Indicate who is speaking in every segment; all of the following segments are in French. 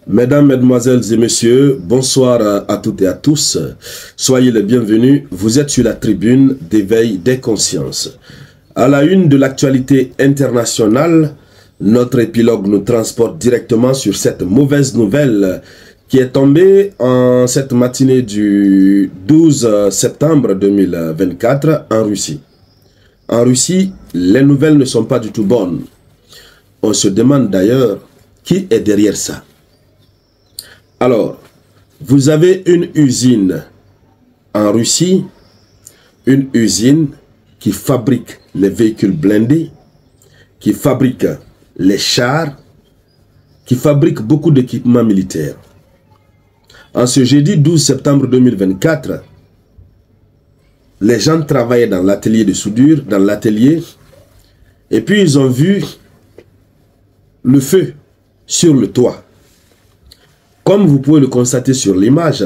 Speaker 1: Mesdames, Mesdemoiselles et Messieurs, bonsoir à toutes et à tous. Soyez les bienvenus. Vous êtes sur la tribune d'éveil des consciences. À la une de l'actualité internationale, notre épilogue nous transporte directement sur cette mauvaise nouvelle qui est tombée en cette matinée du 12 septembre 2024 en Russie. En Russie, les nouvelles ne sont pas du tout bonnes. On se demande d'ailleurs qui est derrière ça. Alors, vous avez une usine en Russie, une usine qui fabrique les véhicules blindés, qui fabrique les chars, qui fabrique beaucoup d'équipements militaires. En ce jeudi 12 septembre 2024, les gens travaillaient dans l'atelier de soudure, dans l'atelier, et puis ils ont vu le feu sur le toit. Comme vous pouvez le constater sur l'image,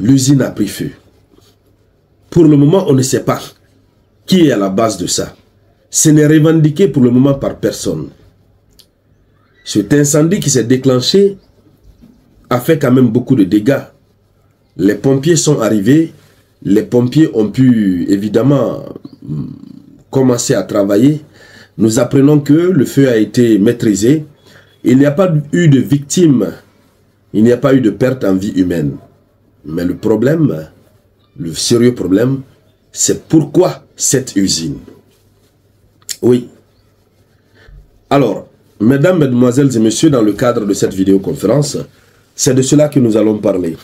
Speaker 1: l'usine a pris feu. Pour le moment, on ne sait pas qui est à la base de ça. Ce n'est revendiqué pour le moment par personne. Cet incendie qui s'est déclenché a fait quand même beaucoup de dégâts. Les pompiers sont arrivés, les pompiers ont pu évidemment commencer à travailler. Nous apprenons que le feu a été maîtrisé. Il n'y a pas eu de victimes, il n'y a pas eu de perte en vie humaine. Mais le problème, le sérieux problème, c'est pourquoi cette usine. Oui. Alors, mesdames, mesdemoiselles et messieurs, dans le cadre de cette vidéoconférence, c'est de cela que nous allons parler.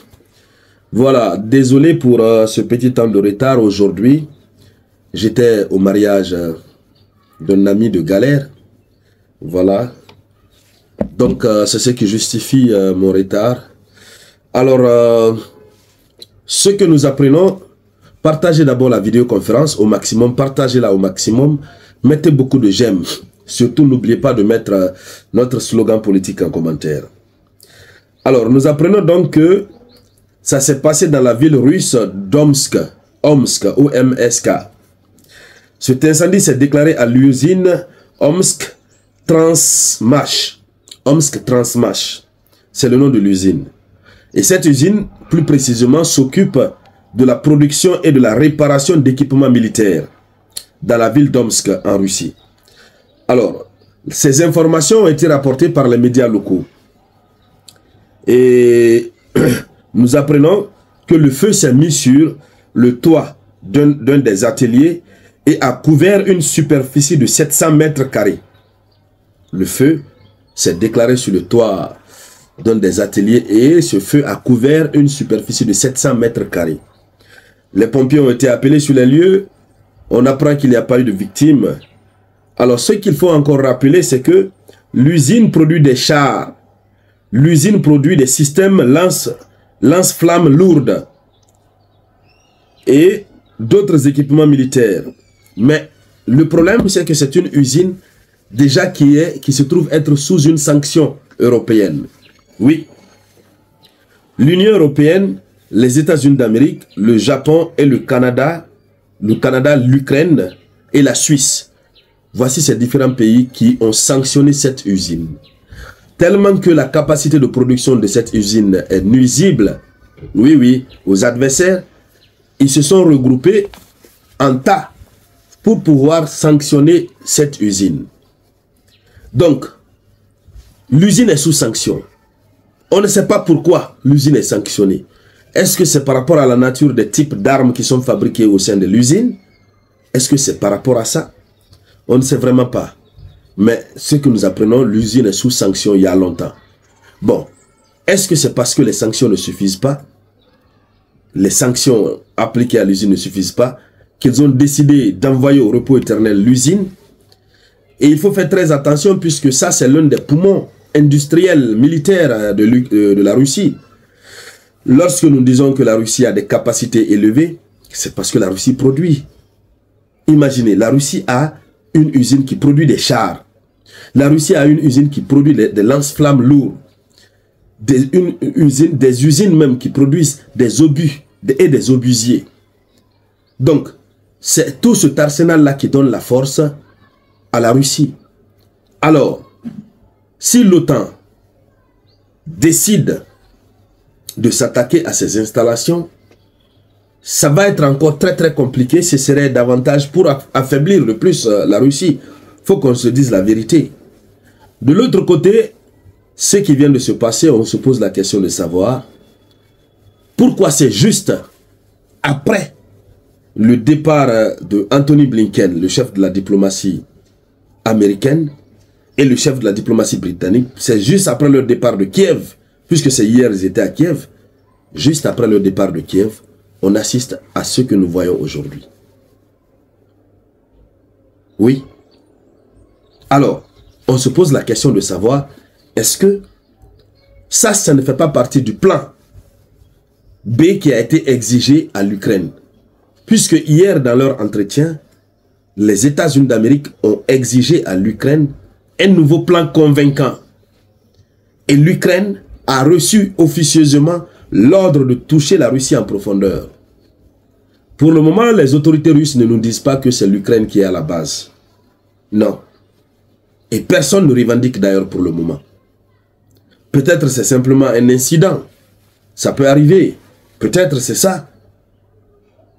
Speaker 1: Voilà, désolé pour ce petit temps de retard aujourd'hui. J'étais au mariage d'un ami de galère. Voilà. Donc, c'est ce qui justifie mon retard. Alors, ce que nous apprenons, partagez d'abord la vidéoconférence au maximum, partagez-la au maximum, mettez beaucoup de j'aime. Surtout, n'oubliez pas de mettre notre slogan politique en commentaire. Alors, nous apprenons donc que ça s'est passé dans la ville russe d'Omsk, O-M-S-K. Cet incendie s'est déclaré à l'usine Omsk Transmash. Omsk Transmash, c'est le nom de l'usine. Et cette usine, plus précisément, s'occupe de la production et de la réparation d'équipements militaires dans la ville d'Omsk, en Russie. Alors, ces informations ont été rapportées par les médias locaux. Et nous apprenons que le feu s'est mis sur le toit d'un des ateliers et a couvert une superficie de 700 mètres carrés. Le feu s'est déclaré sur le toit d'un des ateliers et ce feu a couvert une superficie de 700 mètres carrés. Les pompiers ont été appelés sur les lieux. On apprend qu'il n'y a pas eu de victimes. Alors, ce qu'il faut encore rappeler, c'est que l'usine produit des chars. L'usine produit des systèmes lance-flammes lourdes et d'autres équipements militaires. Mais le problème, c'est que c'est une usine déjà qui se trouve être sous une sanction européenne. Oui. L'Union européenne, les États-Unis d'Amérique, le Japon et le Canada, l'Ukraine et la Suisse. Voici ces différents pays qui ont sanctionné cette usine. Tellement que la capacité de production de cette usine est nuisible, oui, aux adversaires, ils se sont regroupés en tas pour pouvoir sanctionner cette usine. Donc, l'usine est sous sanction. On ne sait pas pourquoi l'usine est sanctionnée. Est-ce que c'est par rapport à la nature des types d'armes qui sont fabriquées au sein de l'usine? Est-ce que c'est par rapport à ça? On ne sait vraiment pas. Mais ce que nous apprenons, l'usine est sous sanction il y a longtemps. Bon, est-ce que c'est parce que les sanctions ne suffisent pas? Les sanctions appliquées à l'usine ne suffisent pas, qu'ils ont décidé d'envoyer au repos éternel l'usine? Et il faut faire très attention puisque ça, c'est l'un des poumons industriels, militaires de la Russie. Lorsque nous disons que la Russie a des capacités élevées, c'est parce que la Russie produit. Imaginez, la Russie a une usine qui produit des chars. La Russie a une usine qui produit des lance-flammes lourds. Des usines même qui produisent des obus et des obusiers. Donc, c'est tout cet arsenal-là qui donne la force à la Russie. Alors, si l'OTAN décide de s'attaquer à ces installations, ça va être encore très compliqué. Ce serait davantage pour affaiblir le plus la Russie. Il faut qu'on se dise la vérité. De l'autre côté, ce qui vient de se passer, on se pose la question de savoir pourquoi c'est juste après le départ de Anthony Blinken, le chef de la diplomatie américaine, et le chef de la diplomatie britannique, c'est juste après leur départ de Kiev, puisque c'est hier, ils étaient à Kiev, juste après leur départ de Kiev, on assiste à ce que nous voyons aujourd'hui. Oui. Alors, on se pose la question de savoir, est-ce que ça ne fait pas partie du plan B qui a été exigé à l'Ukraine? Puisque hier, dans leur entretien, les États-Unis d'Amérique ont exigé à l'Ukraine un nouveau plan convaincant. Et l'Ukraine a reçu officieusement l'ordre de toucher la Russie en profondeur. Pour le moment, les autorités russes ne nous disent pas que c'est l'Ukraine qui est à la base. Non. Et personne ne revendique d'ailleurs pour le moment. Peut-être c'est simplement un incident. Ça peut arriver. Peut-être c'est ça.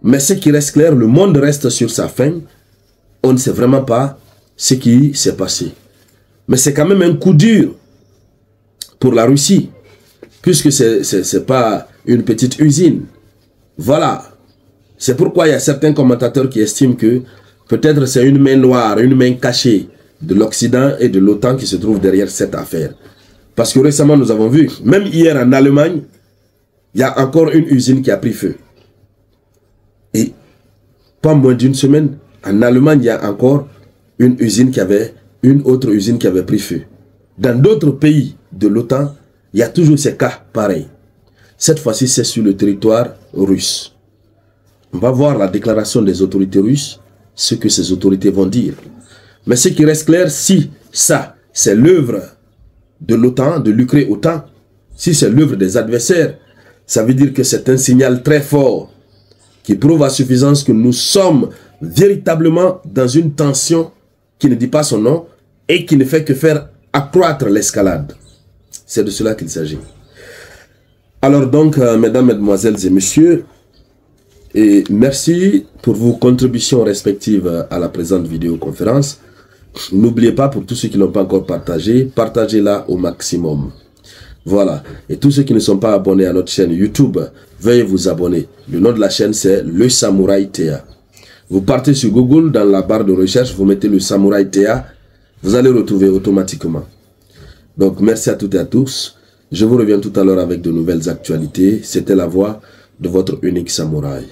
Speaker 1: Mais ce qui reste clair, le monde reste sur sa faim. On ne sait vraiment pas ce qui s'est passé. Mais c'est quand même un coup dur pour la Russie. Puisque ce n'est pas une petite usine. Voilà. C'est pourquoi il y a certains commentateurs qui estiment que peut-être c'est une main noire, une main cachée de l'Occident et de l'OTAN qui se trouve derrière cette affaire. Parce que récemment, nous avons vu, même hier en Allemagne, il y a encore une usine qui a pris feu. Et pas moins d'une semaine, en Allemagne, il y a encore une autre usine qui avait pris feu. Dans d'autres pays de l'OTAN, il y a toujours ces cas pareils. Cette fois-ci, c'est sur le territoire russe. On va voir la déclaration des autorités russes, ce que ces autorités vont dire. Mais ce qui reste clair, si ça, c'est l'œuvre de l'OTAN, de l'Ukraine-OTAN, si c'est l'œuvre des adversaires, ça veut dire que c'est un signal très fort qui prouve à suffisance que nous sommes véritablement dans une tension qui ne dit pas son nom et qui ne fait que faire accroître l'escalade. C'est de cela qu'il s'agit. Alors donc, mesdames, mesdemoiselles et messieurs, et merci pour vos contributions respectives à la présente vidéoconférence. N'oubliez pas, pour tous ceux qui n'ont pas encore partagé, partagez-la au maximum. Voilà. Et tous ceux qui ne sont pas abonnés à notre chaîne YouTube, veuillez vous abonner. Le nom de la chaîne, c'est Le Samouraï Théa. Vous partez sur Google, dans la barre de recherche, vous mettez Le Samouraï Théa, vous allez retrouver automatiquement. Donc, merci à toutes et à tous. Je vous reviens tout à l'heure avec de nouvelles actualités. C'était la voix de votre unique samouraï.